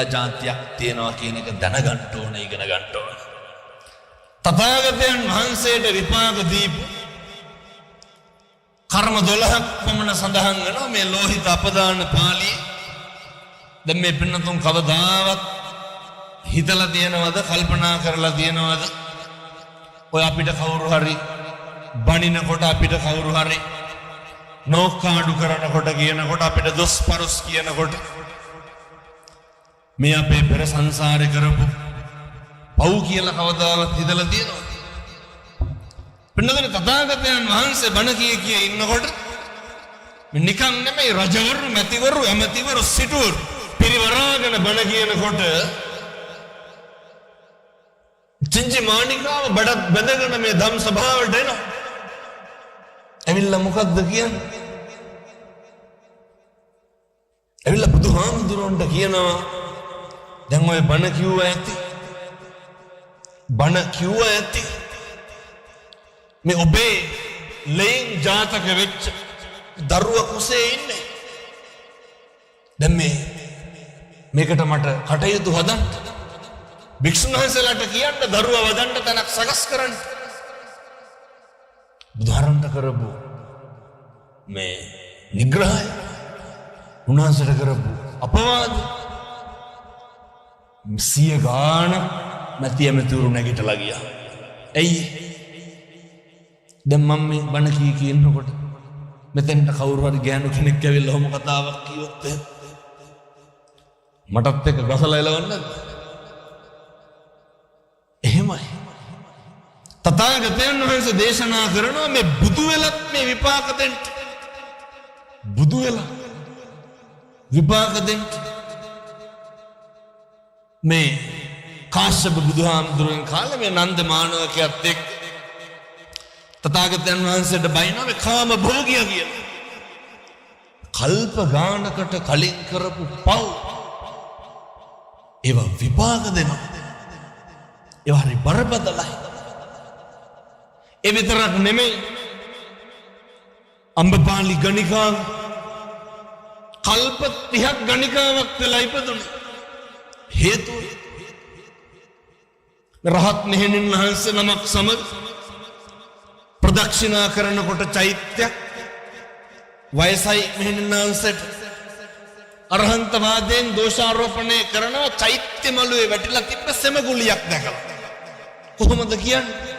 කියලා જાතියක් තියෙනවා කියන එක දැනගන්න ඕන ඉගෙන ගන්න ඕන. තථාගතයන් වහන්සේට විපාක දීපු කර්ම 12ක් පමණ සඳහන් වෙනවා මේ ලෝහිත අපදාන පාළියේ. දැන් මේ පින්නතුන් කවදාවත් හිතලා තියෙනවද කල්පනා කරලා තියෙනවද ඔය අපිට කවුරු හරි බණිනකොට අපිට කවුරු හරි නෝකාඩු කරනකොට කියනකොට අපිට දොස් පරුස් කියනකොට මේ අපේ පෙර සංසාරේ කරපු පව් කියලා කවදාවත් හිතලා තියෙනවද? පින්නතුනි තථාගතයන් වහන්සේ බණ කිය ඉන්නකොට නිකන් නෙමෙයි රජවරු මැතිවරු ඇමතිවරු සිටුවරු පිරිවරාගෙන බණ කියනකොට චින්චි මාණිකාව බඩත් බැඳගෙන මේ ධම් සභාවට එනවා. ඇවිල්ලා මොකද්ද කියන්නේ? ඇවිල්ලා බුදුහාමුදුරන්ට කියනවා දැන් ඔය බණ කිව්වා ඇති. බණ කිව්වා ඇති. මේ ඔබේ ලෙයින් ජාතක වෙච්ච දරුවා කුසේ ඉන්නේ. දැන් මේකට මට කටයුතු හදන්න. භික්ෂුන් වහන්සේලාට කියන්න දරුවා වදන්න තැනක් සකස් කරන්න. බුදුහාරන්ට කරපු මේ නිග්‍රහය උන්වහන්සේට කරපු අපවාද 100 ගාණක් නැති ඇමතිවරු නැගිටලා ගියා. ඇයි? දැන් මම මේ බණ කියනකොට මෙතෙන්ට කවුරු හරි ගෑනු කෙනෙක් ඇවිල්ලා ඔහොම කතාවක් කිව්වොත් මටත් එක්ක ගසලා එලවන්නද? එහෙමයි. තථාගතයන් වහන්සේ දේශනා කරනවා මේ බුදු වෙලත් මේ විපාක දෙන්න. බුදු වෙලා විපාක දෙන්න. මේ කාශ්‍යප බුදුහාමුදුරන් කාලේ මේ නන්ද මානවකයත් එක්ක තථාගතයන් වහන්සේට බයිනවා මේ කාම භෝගිය කියලා. කල්ප ගානකට කලින් කරපු පව් ඒවා විපාක දෙනවා. ඒවා හරි බරපතලයි. ඒ විතරක් නෙමෙයි අම්බපාලි ගණිකාව කල්ප 30ක් ගණිකාවක් වෙලා ඉපදුනේ. හේතුව රහත් මෙහෙණින් වහන්සේ නමක් සමග ප්‍රදක්ෂිනා කරනකොට චෛත්‍යයක් වයසයි මෙහෙණින් වහන්සේට අරහන්තවාදයෙන් දෝෂාරෝපණය කරනවා චෛත්‍ය මළුවේ වැටිලා තිබ්බ සෙම ගුලියක් දැකලා. කොහොමද කියන්නේ?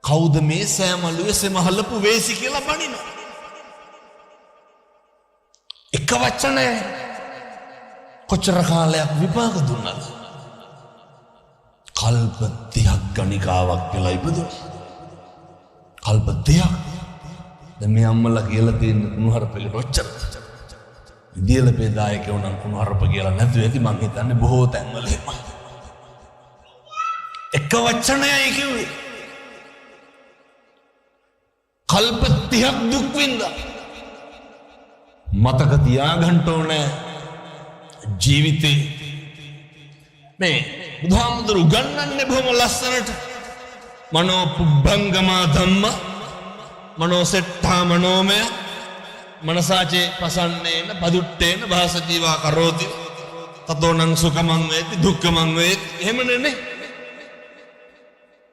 කවුද මේ සෑමළුවේ සෙම හලපු වේසි කියලා බණිනවා. එක වචනය කොච්චර කාලයක් විපාක දුන්නාද? කල්ප 30ක් ගණිකාවක් කියලා ඉපදුනේ. කල්ප 30ක්. දැන් මේ අම්මලා කියලා තියෙන කුණුහරුපෙකට ඔච්චර. විද්‍යාලපේ දායකයෝ නම් කුණුහරුප කියලා නැතුව ඇති මං හිතන්නේ බොහෝ තැන්වල එහෙමයි. එක වචනයයි කිව්වේ. කල්ප 30ක් දුක් විඳා. මතක තියාගන්න ඕනේ ජීවිතේ මේ බුදුහාමුදුරු උගන්වන්නේ බොහොම ලස්සනට. මනෝ පුබ්බංගමා ධම්ම මනෝ සෙට්ඨා මනෝමය මනසාචේ පසන්නේන පදුට්ටේන භාසජීවා කරෝති තතෝනං සුඛමං වේති දුක්ඛමං වේති. එහෙමනේ නේ.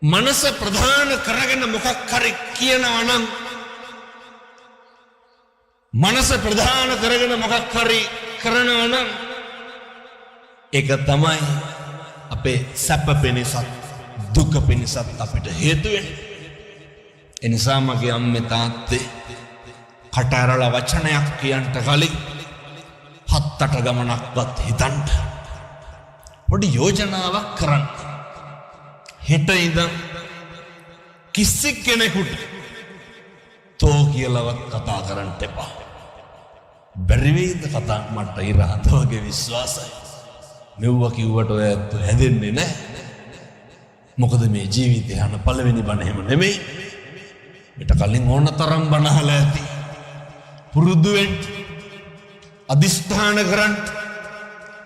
මනස ප්‍රධාන කරගෙන මොකක් හරි කියනවා නම් මනස ප්‍රධාන කරගෙන මොකක් හරි කරනවා නම් ඒක තමයි අපේ සැප පිණිසත් දුක පිණිසත් අපිට හේතු වෙන්නේ. ඒ නිසා මගේ අම්මේ තාත්තේ කට ඇරලා වචනයක් කියන්න කලින් 7-8 ගමනක්වත් හිතන්න පොඩි යෝජනාවක් කරන්න. හෙට ඉඳන් කිසි කෙනෙකුට තෝ කියලාවත් කතා කරන්න එපා. බැරි වේද කතා මට ඉරහත වගේ විශ්වාසයි. මෙව්ව කිව්වට ඔය ඇත්ත හැදෙන්නේ නැහැ. මොකද මේ ජීවිතේ යන පළවෙනි බණ එහෙම නෙමෙයි. ඊට කලින් ඕන තරම් බණ අහලා ඇති. පුරුදු වෙන්න අදිෂ්ඨාන කරන්න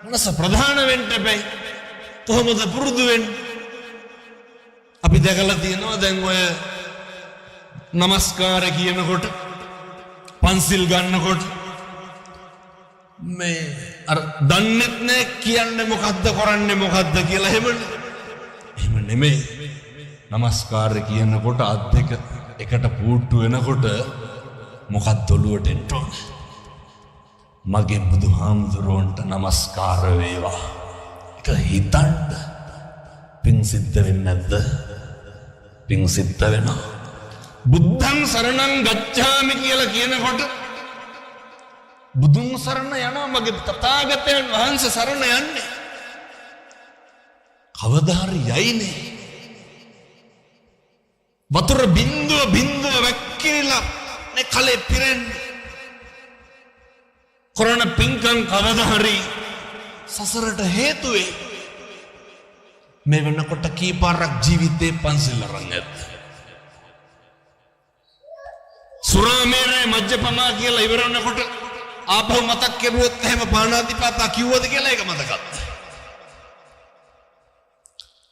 මනස ප්‍රධාන වෙන්න බෑ. කොහොමද පුරුදු වෙන්නේ? අපි දැකලා තියෙනවා දැන් ඔය නමස්කාර කියනකොට පන්සිල් ගන්නකොට මේ අර දන්නෙත් නෑ කියන්නේ මොකද්ද කරන්නේ මොකද්ද කියලා එහෙම නෙමෙයි. නමස්කාරය කියනකොට අත් දෙක එකට පුට්ටු වෙනකොට මොකක්ද ඔළුවට එන්න ඕන? මගේ බුදුහාමුදුරුවන්ට නමස්කාර වේවා. ඒක හිතන්න. පින් සිද්ධ වෙන්නේ නැද්ද? පින් සිද්ධ වෙනවා. බුද්ධං සරණං ගච්ඡාමි කියලා කියනකොට බුදුන් සරණ යනවා. මගේ තථාගතයන් වහන්සේ සරණ යන්නේ. කවදා හරි යයිනේ. වතුර බින්දුව වැක්කිරිලා නේ කලේ පිරෙන්නේ. කරන පින්කම් කවදා හරි සසරට හේතු වේ. මේ වෙනකොට කීපාරක් ජීවිතේ පන්සිල් අරන් ඇද්ද? සුරාමේරය මජ්ජපමා කියලා ඉවර වෙනකොට ආපහු මතක් කෙරුවොත් එහෙම පාණාතිපාතා කිව්වද කියලා ඒක මතකත්.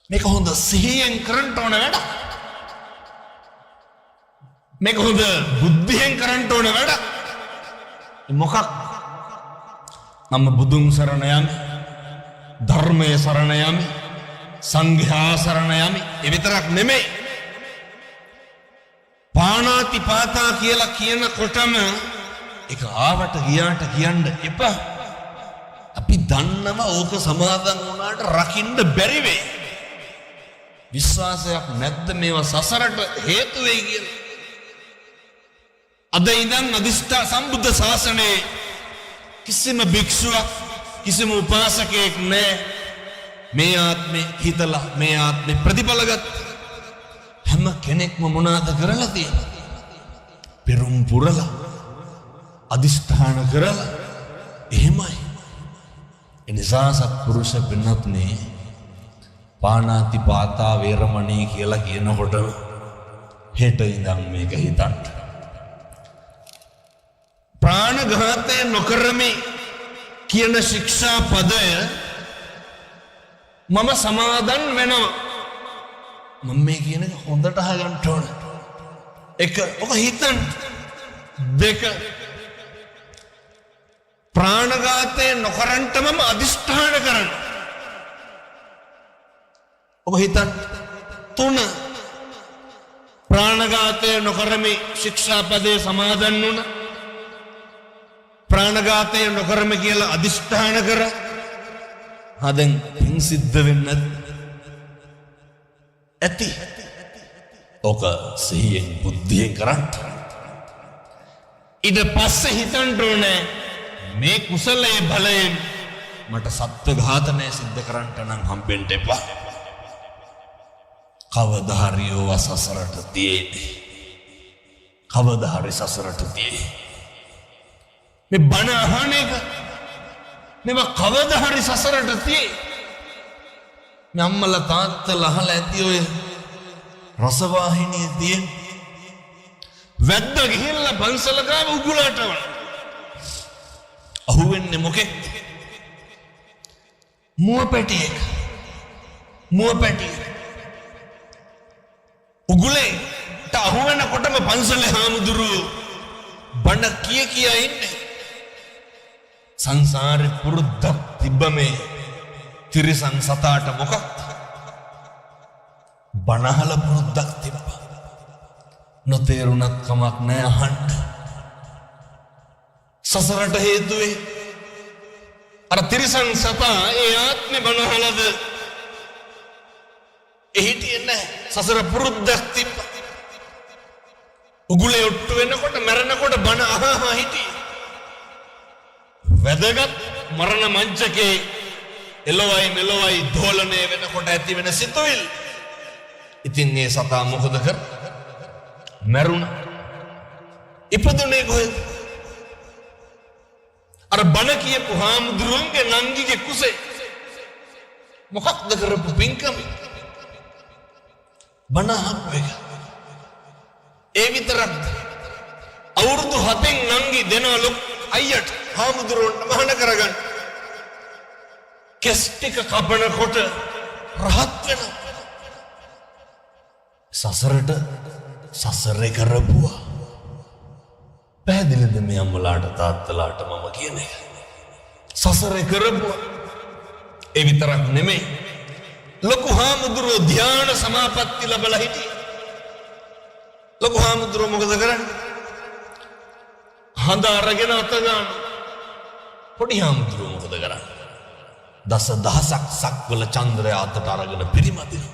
මේක හොඳ සිහියෙන් කරන්න ඕන වැඩ. මේක හොඳ බුද්ධියෙන් කරන්න ඕන වැඩ. මොකක්? මම බුදුන් සරණ යමි, ධර්මයේ සරණ යමි, සංඝයා සරණ යමි. ඒ විතරක් නෙමෙයි. පාණාතිපාතා කියලා කියනකොටම ඒක ආවට ගියාට කියන්න එපා. අපි දන්නව ඕක සමාදන් වුණාට රකින්න බැරි වෙයි. විශ්වාසයක් නැද්ද මේවා සසරට හේතු වෙයි කියලා? අද ඉඳන් අදිෂ්ඨා සම්බුද්ධ ශාසනයේ කිසිම භික්ෂුවක් කිසිම උපාසකයෙක් නැහැ මේ ආත්මේ හිතලා මේ ආත්මේ ප්‍රතිඵලගත්. හැම කෙනෙක්ම මොනවාද කරලා තියෙන්නේ? පෙරම් පුරලා අදිෂ්ඨාන කරලා එහෙමයි. එනිසා සත්පුරුෂ පින්වත්නි, පාණාතිපාතා වේරමණී කියලා කියනකොට හෙට ඉඳන් මේක හිතන්න. ප්‍රාණඝාතය නොකරමි කියන ශික්ෂා පදය මම සමාදන් වෙනවා. මම මේ කියන එක හොඳට අහගන්න ඕන. එක ඔක හිතන්න. දෙක ප්‍රාණඝාතය නොකරන්ට මම අදිෂ්ඨාන කරනවා. ඔබ හිතන්න. තුන ප්‍රාණඝාතය නොකරමි ශික්ෂාපදේ සමාදන් වුණ. ප්‍රාණඝාතය නොකරමි කියලා අදිෂ්ඨාන කර. දැන් පින් සිද්ධ වෙන්නේ ඇති. ඔක සිහියෙන් බුද්ධියෙන් කරන්න. ඊට පස්සේ හිතන්න ඕනේ මේ කුසලයේ බලයෙන් මට සත්ත්ව ඝාතනය සිද්ධ කරන්නට නම් හම්බෙන්න එපා. කවදා හරි ඔව සසරට තියෙන්නේ. කවදා හරි සසරට තියෙන්නේ. මේ බණ අහන එක මේවා කවදා හරි සසරට තියෙන්නේ. මේ අම්මලා තාත්තලා අහලා ඇති ඔය රසවාහිනියේ තියෙන වැද්ද ගිහිල්ලා පන්සල ගාව උගුලට වань. අහුවෙන්නේ මොකෙක්ද? මුවපැටියෙක්. උගුලේට අහුවෙනකොටම පන්සලේ හාමුදුරුවෝ බණ කියා ඉන්නේ. සංසාරේ පුරුද්දක් තිබ්බ මේ තිරිසන් සතාට මොකක්ද? බණහල පුරුද්දක් තිබ්බා. නොතේරුණත් කමක් නෑ අහන්න. සසරට හේතුවේ අර තිරිසන් සතා ඒ ආත්මේ බණහලද එහිටියේ නැහැ. සසර පුරුද්දක් තිබ්බා. උගුලේ ඔට්ටු වෙනකොට මැරෙනකොට බණ අහා හිටියේ. වැදගත් මරණ මංචකේ එළවයි මෙලවයි දෝලණය වෙනකොට ඇති වෙන සිතුවිලි. ඉතින් මේ සතා මොකද කර? මැරුණා. ඉපදුනේ කොහෙද? අර බණ කියපු හාමුදුරුවන්ගේ නංගිගේ කුසේ. මොකක්ද කරපු පින්කම? බණ අහපු එක. ඒ විතරක් අවුරුදු 7න් නංගි දෙනවලු අයියට හාමුදුරුවන්ට මහාන කරගන්න. කෙස් ටික කපනකොට රහත් වෙනවා. සසරේ කරපුවා. පැහැදිලිද මේ අම්මලාට තාත්තලාට මම කියන එක? සසරේ කරපුව ඒ විතරක් නෙමෙයි ලොකු හාමුදුරුවෝ ධ්‍යාන සමාපatti ලැබලා හිටියේ. ලොකු හාමුදුරුවෝ මොකද කරන්නේ? හඳ අරගෙන අත ගන්න. පොඩි හාමුදුරුවෝ මොකද කරන්නේ? දස දහසක් සක්වල චන්ද්‍රය අතට අරගෙන පිරිමදින.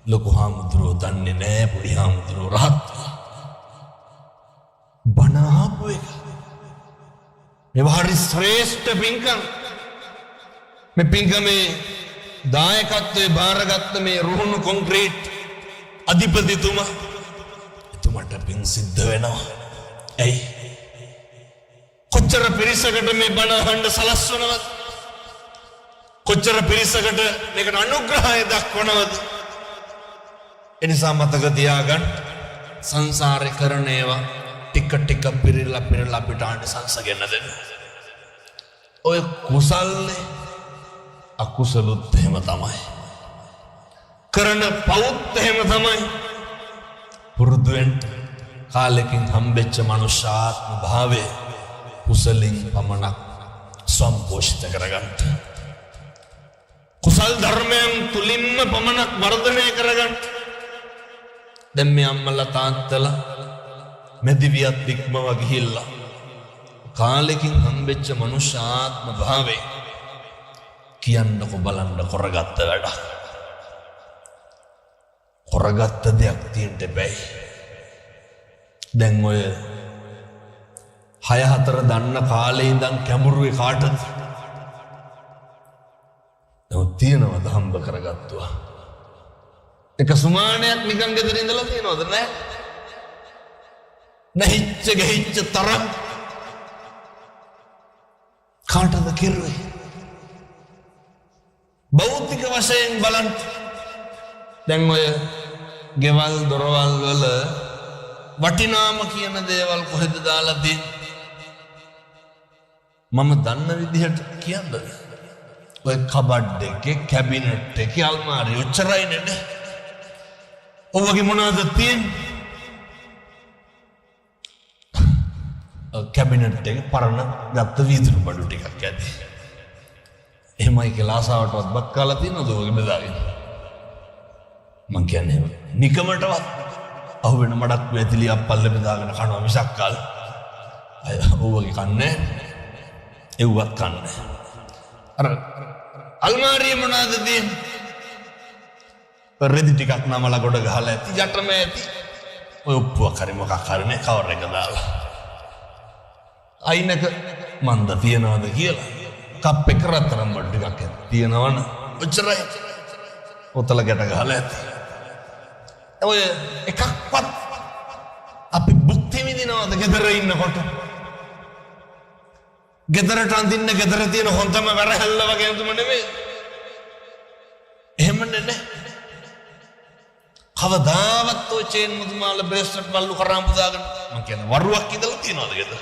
ලොකු හාමුදුරුවෝ දන්නේ නැහැ පොඩි හාමුදුරුවෝ රහත් බණ අහපු එක. මේ හරි ශ්‍රේෂ්ඨ පින්කම්. මේ පින්කමේ දායකත්වයේ බාරගත්ත මේ රුහුණු කොන්ක්‍රීට් අධිපතිතුමා එතුමාට පින් සිද්ධ වෙනවා. ඇයි? කොච්චර පිරිසකට මේ බණ අහන්න සලස්වනවද? කොච්චර පිරිසකට මේකට අනුග්‍රහය දක්වනවද? එනිසා මතක තියාගන්න සංසාරේ කරන ඒවා ටික ටික පිරিলা අපිට ආනිසංස ගෙන්න දෙන්න. ඔය කුසල්නේ අකුසලුත් එහෙම තමයි. කරන පවුත් එහෙම තමයි. පුරුදුෙන් කාලෙකින් හම්බෙච්ච මනුෂ්‍යාත්ම භාවය කුසලින් පමණක් සම්පෝෂිත කරගන්න. කුසල් ධර්මයන් තුලින්ම පමණක් වර්ධනය කරගන්න. දැන් මේ අම්මලා තාත්තලා මෙදිවියත් ඉක්මව ගිහිල්ලා කාලෙකින් හම්බෙච්ච මනුෂ්‍යාත්ම භාවය කියන්නකො බලන්න කරගත්ත වැඩ. කරගත්ත දෙයක් තියෙන්න බෑ. දැන් ඔය 6-4 දන්න කාලේ ඉඳන් කැඹුරුවේ කාටද? තියනවද හම්බ කරගත්තුවා? එක සුමානයක් නිකන් ගෙදර ඉඳලා තියනවද? නැහැ. නැහිච්ච ගෙහිච්ච තරම් කාටද කිරුවේ? භෞතික වශයෙන් බලන්න. දැන් ඔය ගෙවල් දොරවල් වල වටිනාම කියන දේවල් කොහෙද දාලා තියෙන්නේ? මම දන්න විදිහට කියන්නද? ඔය කබඩ් එකේ කැබිනට් එකේ අල්මාරිය ඔච්චරයි නේද? ඔවගේ මොනවද තියෙන්නේ? කැබිනට් එක පරණ ගත්ත වීදුරු බඩු ටිකක් ඇති. එහෙමයි කියලා ආසාවටවත් බත් කාලා තියෙනවද ඔයගේ බෙදාගෙන? මං කියන්නේ නිකමටවත් අහුවෙන මඩක් වැතිලි අප්පල්ල බෙදාගෙන කනවා මිසක් කාල අය ඔයගේ කන්නේ එව්වත් කන්නේ. අර අල්මාරිය මොනවද තියෙන්නේ? රෙදි ටිකක් නමලා ගොඩ ගහලා ඇති යටම ඇති. ඔය උප්පුවක් හරි මොකක් හරි නේ කවර් එක දාලා. අයිනක මන්ද තියනවද කියලා කප් එක රත්තරන් බඩු ටිකක් තියෙනවන ඔච්චරයි. ඔතල ගැට ගහලා ඇති. ඔය එකක්වත් අපි භුක්ති විඳිනවද ගෙදර ඉන්නකොට? ගෙදරට අඳින්න ගෙදර තියෙන හොඳම වැරහැල්ල වගේ අඳුම නෙමෙයි. එහෙම නෙන්නේ. කවදාවත් ඔය චේන් මුදුමාල බ්‍රේස්ලට් බල්ලු කරාම් පුදාගෙන මං කියන්නේ වරුවක් ඉඳලා තියනවද ගෙදර?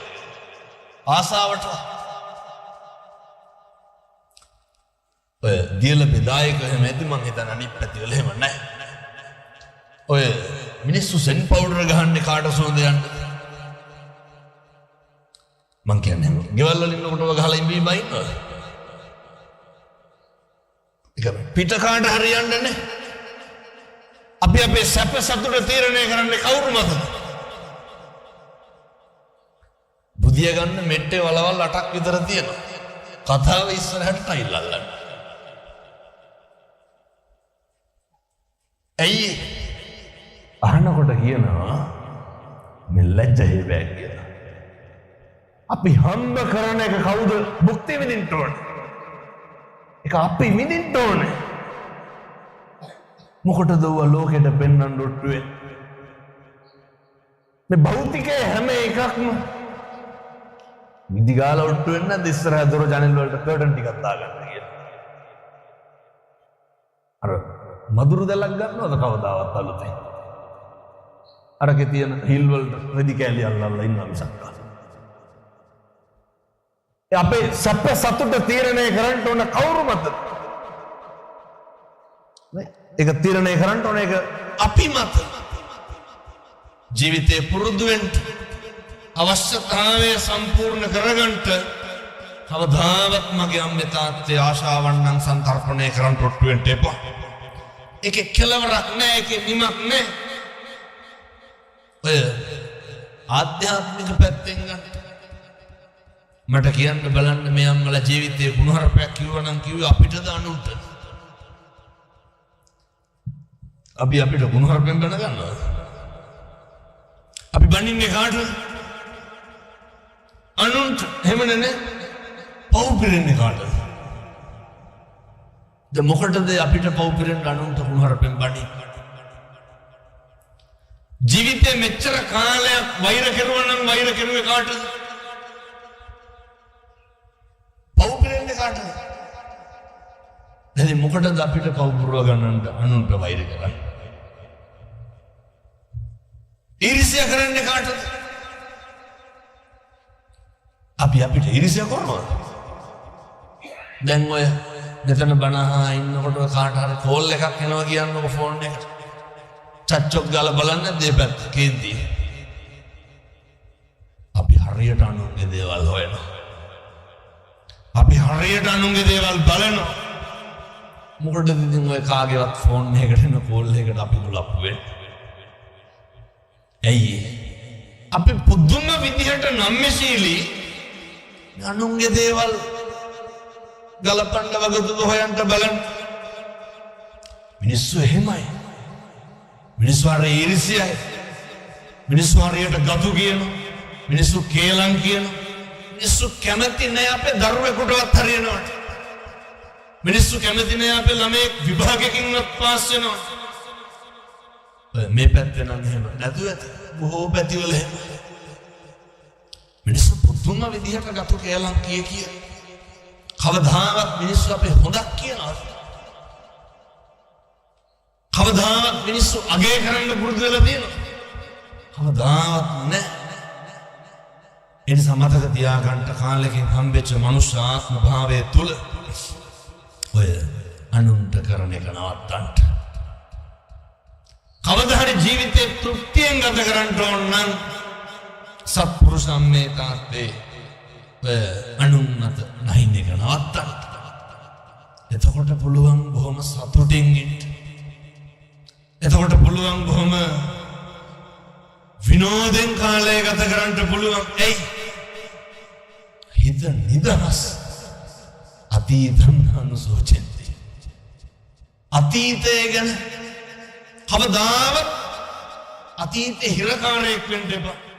ආසාවට ඔය දියල බෙදායක එහෙම ඇති මං හිතන්නේ අනිත් පැතිවල එහෙම නැහැ. ඔය මිනිස්සු සෙන් පවුඩර් ගහන්නේ කාට සුවඳ යන්න? මං කියන්නේ ගෙවල් වල ඉන්නකොට ඔය ගහලා ඉඹි බයින්නවද? ඒක පිට කාට හරියන්නේ නැහැ. අපි අපේ සැප සතුට තීරණය කරන්නේ කවුරු මතද? බුදිය ගන්න මෙට්ටේ වලවල් 8ක් විතර තියෙනවා. කතාව ඉස්සරහට ටයිල් අල්ලන්න. ඇයි අහනකොට කියනවා මේ ලැජ්ජයි බෑ කියලා. අපි හම්බ කරන එක කවුද භුක්ති විඳින්න ඕනේ? ඒක අපි විඳින්න ඕනේ. මොකටද ඔය ලෝකෙට පෙන්වන්න ඔට්ටුවේ? මේ භෞතිකයේ හැම එකක්ම විදිගාලා ඔට්ටු වෙන්න නැද්ද ඉස්සරහ දොර ජනෙල් වලට කර්ටන් ටිකක් දාගන්න කියලා. අර මදුරු දැලක් ගන්නවද කවදාවත් අලුතෙන්? අරකේ තියෙන හිල් වලට රෙදි කෑලි අල්ලලා ඉන්නවා මිසක්. අපේ සැප සතුට තීරණය කරන්න ඕන කවුරු මතද? ඒක තීරණය කරන්න ඕන ඒක අපි මත. ජීවිතේ පුරුදු වෙන්න අවශ්‍යතාවය සම්පූර්ණ කරගන්න කවදාවත් මගේ අම්මේ තාත්තේ ආශාවන් නම් සන්තරපණය කරන් ටොට්ටු වෙන්න එපා. ඒකේ කෙලවරක් නැහැ, ඒකේ නිමක් නැහැ. ඔය ආධ්‍යාත්මික පැත්තෙන් ගන්න මට කියන්න බලන්න මේ අම්මලා ජීවිතේ කුණුහරුපයක් කිව්වනම් කිව්වේ අපිටද අනුන්ට? අපි අපිට කුණුහරුපෙන් බඳ ගන්නවා. අපි බණින්නේ කාටද? අනුන්ට. එහෙම නේ. පව් පිරෙන්නේ කාටද? දැන් මොකටද අපිට පව් පිරෙන්න අනුන්ට කුණුහරුපෙන් බණින්නේ? ජීවිතේ මෙච්චර කාලයක් වෛර කෙරුවා නම් වෛර කෙරුවේ කාටද? පව් පිරෙන්නේ කාටද? දැන් මොකටද අපිට පව් පුරව ගන්නට අනුන්ට වෛර කරන්නේ? ඊර්ෂ්‍යා කරන්නේ කාටද? අපි අපිට ඊර්ෂ්‍යා කරනවා. දැන් ඔය මෙතන බනහා ඉන්නකොට කාට හරි කෝල් එකක් එනවා කියන්නකො ෆෝන් එකට. චච්චොක් ගාලා බලන්න දෙපැත්ත කේන්ති. අපි හරියට අනුන්ගේ දේවල් හොයනවා. අපි හරියට අනුන්ගේ දේවල් බලනවා. මොකටද ඉතින් ඔය කාගේවත් ෆෝන් එකකට එන කෝල් එකකට අපි ගලප්පු වෙන්නේ? ඇයි? අපි පුදුම විදිහට නම්‍යශීලී අනුන්ගේ දේවල් ගලපන්න වගතුද හොයන්න බලන්න. මිනිස්සු එහෙමයි. මිනිස්සු අර ඊර්ෂ්‍යයි. මිනිස්සු හරියට ගතු කියනවා. මිනිස්සු කේලම් කියනවා. මිනිස්සු කැමති නැහැ අපේ දරුවෙකුටවත් හරියනවට. මිනිස්සු කැමති නැහැ අපේ ළමයෙක් විභාගයකින්වත් පාස් වෙනවා. මේ පැත්තේ නම් එහෙම නැතුව ඇත. බොහෝ පැතිවල එහෙම. මිනිස්සු පුදුම විදිහට ගතු කේලම් කිය. කවදාවත් මිනිස්සු අපේ හොඳක් කියනවා. කවදාවත් මිනිස්සු අගය කරන්න පුරුදු වෙලා තියෙනවා. කවදාවත් නැහැ. ඒ නිසා මතක තියාගන්න කාලෙකින් හම්බෙච්ච මනුෂ්‍ය ආත්ම භාවයේ තුල ඔය අනුන්ට කරන එක නවත්තන්න. කවදා හරි ජීවිතේ තෘප්තියෙන් ගත කරන්න ඕන නම් සත්පුරුෂම්මේ තාත්තේ අනුන් මත නැහින් එක නවත්තන්න. එතකොට පුළුවන් බොහොම සතුටින් ඉන්න. එතකොට පුළුවන් බොහොම විනෝදෙන් කාලය ගත කරන්න පුළුවන්. ඇයි? හිත නිදහස්. අතීතං අනුසෝචෙන්ති. අතීතය ගැන කවදාවත් අතීතේ හිරකාරයෙක් වෙන්න එපා.